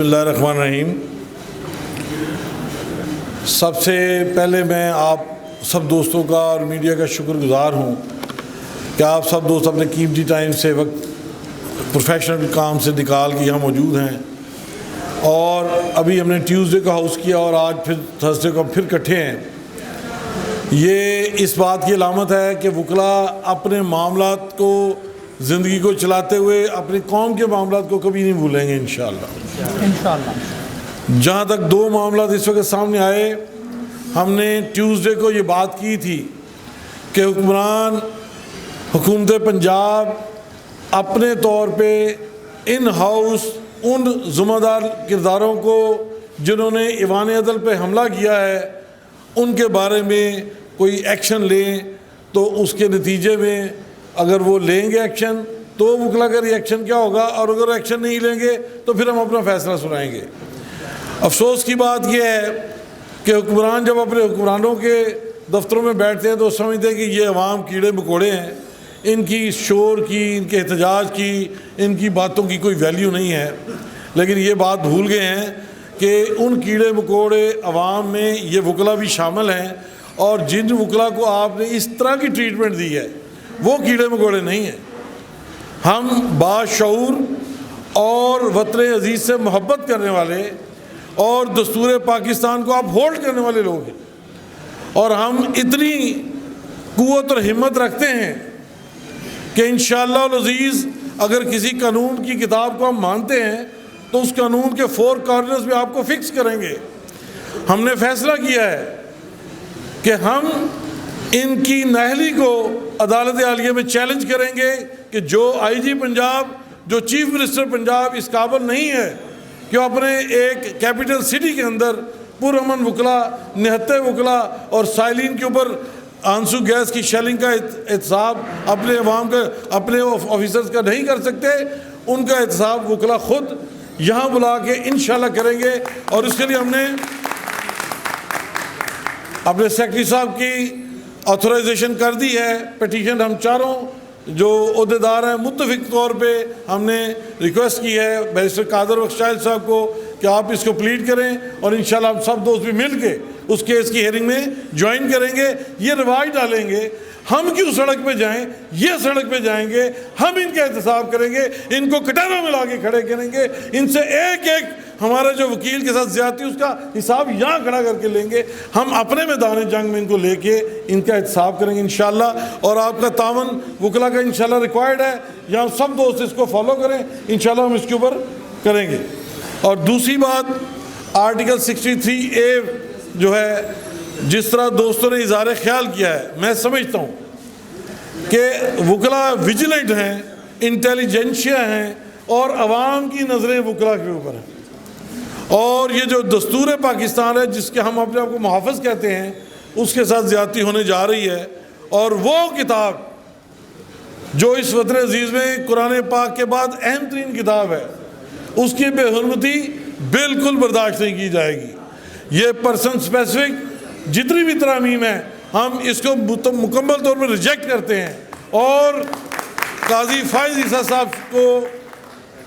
बिस्मिल्लाहिर्रहमानिर्रहीम। सबसे पहले मैं आप सब दोस्तों का और मीडिया का शुक्रगुज़ार हूँ कि आप सब दोस्त अपने कीमती टाइम से वक्त प्रोफेशनल काम से निकाल के यहाँ मौजूद हैं। और अभी हमने ट्यूसडे का हाउस किया और आज फिर थर्सडे को फिर इकट्ठे हैं। ये इस बात की अलामत है कि वकला अपने मामलात को ज़िंदगी को चलाते हुए अपनी कौम के मामलात को कभी नहीं भूलेंगे इंशाअल्लाह। जहाँ तक दो मामलात इस वक्त सामने आए, हमने ट्यूसडे को ये बात की थी कि हुकूमत पंजाब अपने तौर पे इन हाउस उन ज़िम्मेदार किरदारों को जिन्होंने ईवान अदल पे हमला किया है उनके बारे में कोई एक्शन लें, तो उसके नतीजे में अगर वो लेंगे एक्शन तो वकला का रिएक्शन क्या होगा, और अगर एक्शन नहीं लेंगे तो फिर हम अपना फ़ैसला सुनाएंगे। अफसोस की बात यह है कि हुक्मरान जब अपने हुक्मरानों के दफ्तरों में बैठते हैं तो समझते हैं कि ये अवाम कीड़े मकोड़े हैं, इनकी शोर की, इनके एहतजाज की, इनकी बातों की कोई वैल्यू नहीं है। लेकिन ये बात भूल गए हैं कि उन कीड़े मकोड़े अवाम में ये वकला भी शामिल हैं, और जिन वकला को आपने इस तरह की ट्रीटमेंट दी है वो कीड़े मकोड़े नहीं हैं। हम बाशऊर और वतन अजीज़ से मोहब्बत करने वाले और दस्तूर पाकिस्तान को आप होल्ड करने वाले लोग हैं, और हम इतनी क़ुव्वत और हिम्मत रखते हैं कि इंशाअल्लाह अज़ीज़ अगर किसी कानून की किताब को हम मानते हैं तो उस कानून के 4 कॉर्नर्स में आपको फिक्स करेंगे। हमने फैसला किया है कि हम इनकी नाअहली को अदालत आलिया में चैलेंज करेंगे कि जो IG पंजाब, जो चीफ मिनिस्टर पंजाब इस काबिल नहीं है कि वो अपने एक कैपिटल सिटी के अंदर पुरअमन वकला, निहत्ते वकला और साइलिन के ऊपर आंसू गैस की शेलिंग का एहतसाब अपने अवाम का, अपने ऑफिसर्स का नहीं कर सकते। उनका एहतसाब वकला खुद यहाँ बुला के इंशाल्लाह करेंगे, और इसके लिए हमने अपने सेक्रेटरी साहब की ऑथराइजेशन कर दी है। पिटीशन हम चारों जो ओहदेदार हैं मुत्तफिक तौर पे हमने रिक्वेस्ट की है बैरिस्टर कादर बख्श साहब को कि आप इसको प्लीड करें, और इंशाल्लाह हम सब दोस्त भी मिल के उस केस की हेयरिंग में ज्वाइन करेंगे। ये रिवाज डालेंगे, हम क्यों सड़क पे जाएं, ये सड़क पे जाएंगे, हम इनका एहतसाब करेंगे, इनको कटारा में ला के खड़े करेंगे, इनसे एक एक हमारा जो वकील के साथ ज्यादती उसका हिसाब यहाँ खड़ा करके लेंगे। हम अपने मैदान जंग में इनको लेके इनका एहतसाब करेंगे इंशाल्लाह, और आपका तावन वकला का इंशाल्लाह रिक्वायर्ड है। यहाँ सब दोस्त इसको फॉलो करें, इंशाल्लाह हम इसके ऊपर करेंगे। और दूसरी बात, आर्टिकल 63A जो है, जिस तरह दोस्तों ने इज़हार ख्याल किया है, मैं समझता हूँ कि वकला विजिलेंट हैं, इंटेलिजेंशिया हैं, और अवाम की नज़रें वकला के ऊपर हैं। और ये जो दस्तूर पाकिस्तान है जिसके हम अपने आप को मुहाफ़िज़ कहते हैं, उसके साथ ज़्यादती होने जा रही है। और वो किताब जो इस वतन अजीज़ में कुरान पाक के बाद अहम तरीन किताब है, उसकी बेहुरमती बिल्कुल बर्दाश्त नहीं की जाएगी। ये पर्सन स्पेसिफिक जितनी भी तरामीम है, हम इसको मुकम्मल तौर पर रिजेक्ट करते हैं, और काजी फाइज ईसा साहब को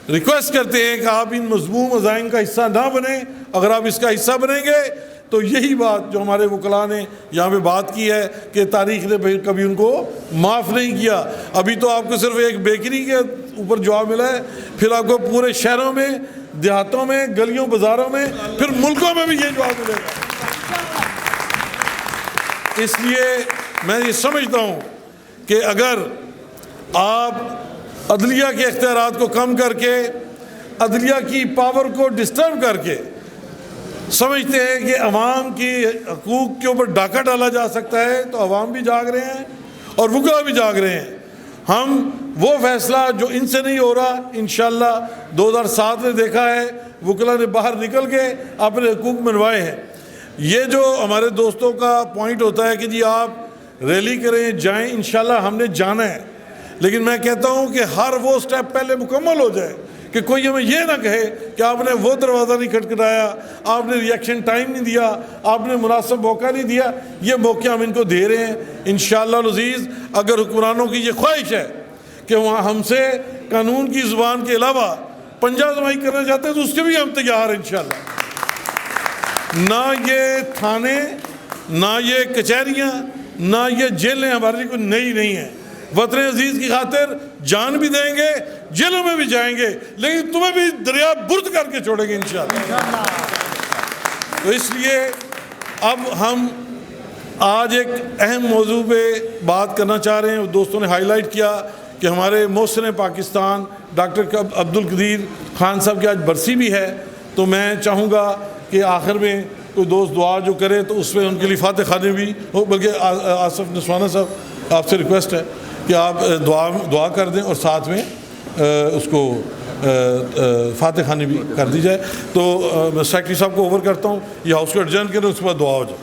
रिक्वेस्ट करते हैं कि आप इन मज़मूम अज़ाइम का हिस्सा ना बने। अगर आप इसका हिस्सा बनेंगे तो यही बात जो हमारे वकला ने यहाँ पे बात की है कि तारीख़ ने कभी उनको माफ़ नहीं किया। अभी तो आपको सिर्फ एक बेकरी के ऊपर जवाब मिला है, फिर आपको पूरे शहरों में, देहातों में, गलियों बाज़ारों में, फिर मुल्कों में भी ये जवाब मिलेगा। इसलिए मैं ये समझता हूँ कि अगर आप अदलिया के इख्तियारात को कम करके, अदलिया की पावर को डिस्टर्ब करके समझते हैं कि अवाम की हकूक़ के ऊपर डाका डाला जा सकता है, तो अवाम भी जाग रहे हैं और वकला भी जाग रहे हैं। हम वो फ़ैसला जो इनसे नहीं हो रहा, इंशाअल्लाह 2007 में देखा है, वकला ने बाहर निकल के अपने हकूक़ मनवाए हैं। ये जो हमारे दोस्तों का पॉइंट होता है कि जी आप रैली करें, जाएं, इंशाअल्लाह हमने जाना है, लेकिन मैं कहता हूं कि हर वो स्टेप पहले मुकम्मल हो जाए कि कोई हमें ये ना कहे कि आपने वो दरवाज़ा नहीं खटखटाया, आपने रिएक्शन टाइम नहीं दिया, आपने मुनासिब मौका नहीं दिया। ये मौके हम इनको दे रहे हैं इंशाअल्लाह अज़ीज़। अगर हुक्मरानों की ये ख्वाहिश है कि वहाँ हमसे कानून की ज़ुबान के अलावा पंजा जमाई करना चाहते हैं तो उसके भी हम तैयार हैं इंशाल्लाह। ना ये थाने, ना ये कचहरियाँ, ना ये जेलें हमारे लिए कोई नई नहीं है। वतन अजीज़ की खातिर जान भी देंगे, जेलों में भी जाएंगे, लेकिन तुम्हें भी दरिया बुर्द करके छोड़ेंगे इंशाल्लाह। तो इसलिए अब हम आज एक अहम मौजू पे बात करना चाह रहे हैं। दोस्तों ने हाईलाइट किया कि हमारे मोहसिन पाकिस्तान डॉक्टर अब्दुल कदीर खान साहब की आज बरसी भी है, तो मैं चाहूँगा कि आखिर में कोई दोस्त दुआ जो करे तो उसमें उनके लिए फातिह खाने भी हो। बल्कि आसिफ नसवाना साहब आपसे रिक्वेस्ट है कि आप दुआ कर दें और साथ में उसको फातिह खानी भी कर दी जाए। तो मैं सेक्रेटरी साहब को ओवर करता हूँ, ये हाउस को एडजर्न करें, उसके बाद दुआ हो जाए।